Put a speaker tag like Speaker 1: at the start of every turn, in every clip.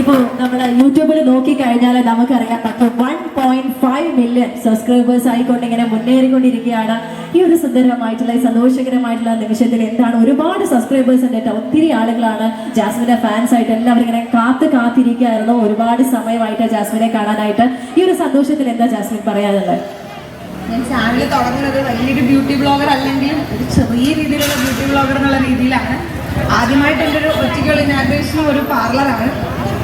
Speaker 1: ഇപ്പോൾ നമ്മൾ യൂട്യൂബിൽ നോക്കിക്കഴിഞ്ഞാൽ നമുക്കറിയാം 1.5 മില്യൺ സബ്സ്ക്രൈബേഴ്സ് ആയിക്കൊണ്ട് ഇങ്ങനെ മുന്നേറിക്കൊണ്ടിരിക്കുകയാണ്. ഈ ഒരു സുന്ദരമായിട്ടുള്ള സന്തോഷകരമായിട്ടുള്ള നിമിഷത്തിൽ എന്താണ് ഒരുപാട് സബ്സ്ക്രൈബേഴ്സ് ഉണ്ട് കേട്ടോ. ഒത്തിരി ആളുകളാണ് ജാസ്മിന്റെ ഫാൻസ് ആയിട്ട് എല്ലാവരും ഇങ്ങനെ കാത്തിരിക്കുകയായിരുന്നു ഒരുപാട് സമയമായിട്ട് ജാസ്മിനെ കാണാനായിട്ട്. ഈ ഒരു സന്തോഷത്തിൽ എന്താ ജാസ്മിൻ പറയാനുള്ളത്?
Speaker 2: ഞാൻ ചാനൽ തുടങ്ങുന്നത് വലിയൊരു ബ്യൂട്ടി ബ്ലോഗർ അല്ലെങ്കിലും ഒരു ചെറിയ രീതിയിലുള്ള ബ്യൂട്ടി ബ്ലോഗർ എന്നുള്ള രീതിയിലാണ്. ആദ്യമായിട്ട് എൻ്റെ ഒരു ഒറ്റയ്ക്കുള്ള ഇനാഗ്രേഷനും ഒരു പാർലറാണ്.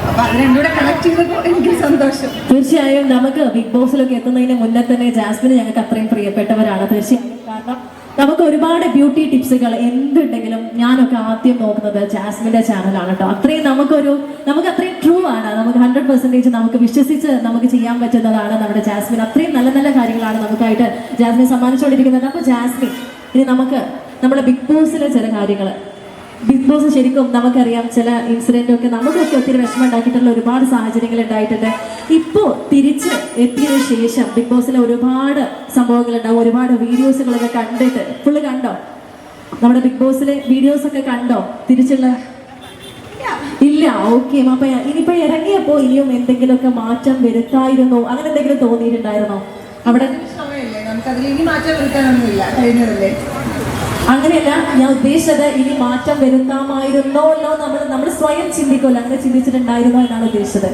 Speaker 2: അപ്പൊ അത് രണ്ടുകൂടെ കണക്ട് ചെയ്തപ്പോൾ എനിക്ക് സന്തോഷം.
Speaker 1: തീർച്ചയായും നമുക്ക് ബിഗ് ബോസിലൊക്കെ എത്തുന്നതിന് മുന്നേ തന്നെ ജാസ്മിന് ഞങ്ങൾക്ക് അത്രയും പ്രിയപ്പെട്ടവരാണ്. തീർച്ചയായും കാരണം നമുക്ക് ഒരുപാട് ബ്യൂട്ടി ടിപ്സുകൾ എന്തുണ്ടെങ്കിലും ഞാനൊക്കെ ആദ്യം നോക്കുന്നത് ജാസ്മിന്റെ ചാനലാണ് കേട്ടോ. അത്രയും നമുക്ക് അത്രയും ട്രൂ ആണ്. നമുക്ക് 100% നമുക്ക് വിശ്വസിച്ച് നമുക്ക് ചെയ്യാൻ പറ്റുന്നതാണ് നമ്മുടെ ജാസ്മിൻ. അത്രയും നല്ല നല്ല കാര്യങ്ങളാണ് നമുക്കായിട്ട് ജാസ്മിൻ സമ്മാനിച്ചുകൊണ്ടിരിക്കുന്നത്. അപ്പൊ ജാസ്മിൻ, ഇനി നമുക്ക് നമ്മുടെ ബിഗ് ബോസിലെ ചില കാര്യങ്ങൾ, ബിഗ് ബോസ് ശരിക്കും നമുക്കറിയാം ചില ഇൻസിഡന്റ് ഒക്കെ നമുക്കൊക്കെ ഒത്തിരി വിഷമം ഉണ്ടാക്കിയിട്ടുള്ള ഒരുപാട് സാഹചര്യങ്ങൾ ഉണ്ടായിട്ടുണ്ട്. ഇപ്പോൾ തിരിച്ച് എത്തിയതിനു ശേഷം ബിഗ് ബോസിലെ ഒരുപാട് സംഭവങ്ങൾ ഉണ്ടാവും. ഒരുപാട് വീഡിയോസുകളൊക്കെ കണ്ടിട്ട് ഫുള്ള് കണ്ടോ? നമ്മുടെ ബിഗ് ബോസിലെ വീഡിയോസ് ഒക്കെ കണ്ടോ? തിരിച്ചുള്ള ഇല്ല. ഓക്കെ. അപ്പൊ ഇനിയിപ്പോ ഇറങ്ങിയപ്പോ ഇനിയും എന്തെങ്കിലുമൊക്കെ മാറ്റം വരുത്തായിരുന്നോ, അങ്ങനെ എന്തെങ്കിലും തോന്നിയിട്ടുണ്ടായിരുന്നോ? അവിടെ
Speaker 2: നമുക്കതിൽ ഇനി മാറ്റം വരുത്താനൊന്നുമില്ല, കഴിഞ്ഞതല്ലേ.
Speaker 1: അങ്ങനെയല്ല ഞാൻ ഉദ്ദേശിച്ചത്, ഇനി മാറ്റം വരുത്താമായിരുന്നോ നമ്മൾ സ്വയം ചിന്തിക്കുമല്ലോ, അങ്ങനെ ചിന്തിച്ചിട്ടുണ്ടായിരുന്നോ എന്നാണ് ഉദ്ദേശിച്ചത്.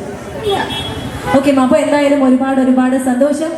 Speaker 1: ഓക്കെ. അപ്പൊ എന്തായാലും ഒരുപാട് സന്തോഷം.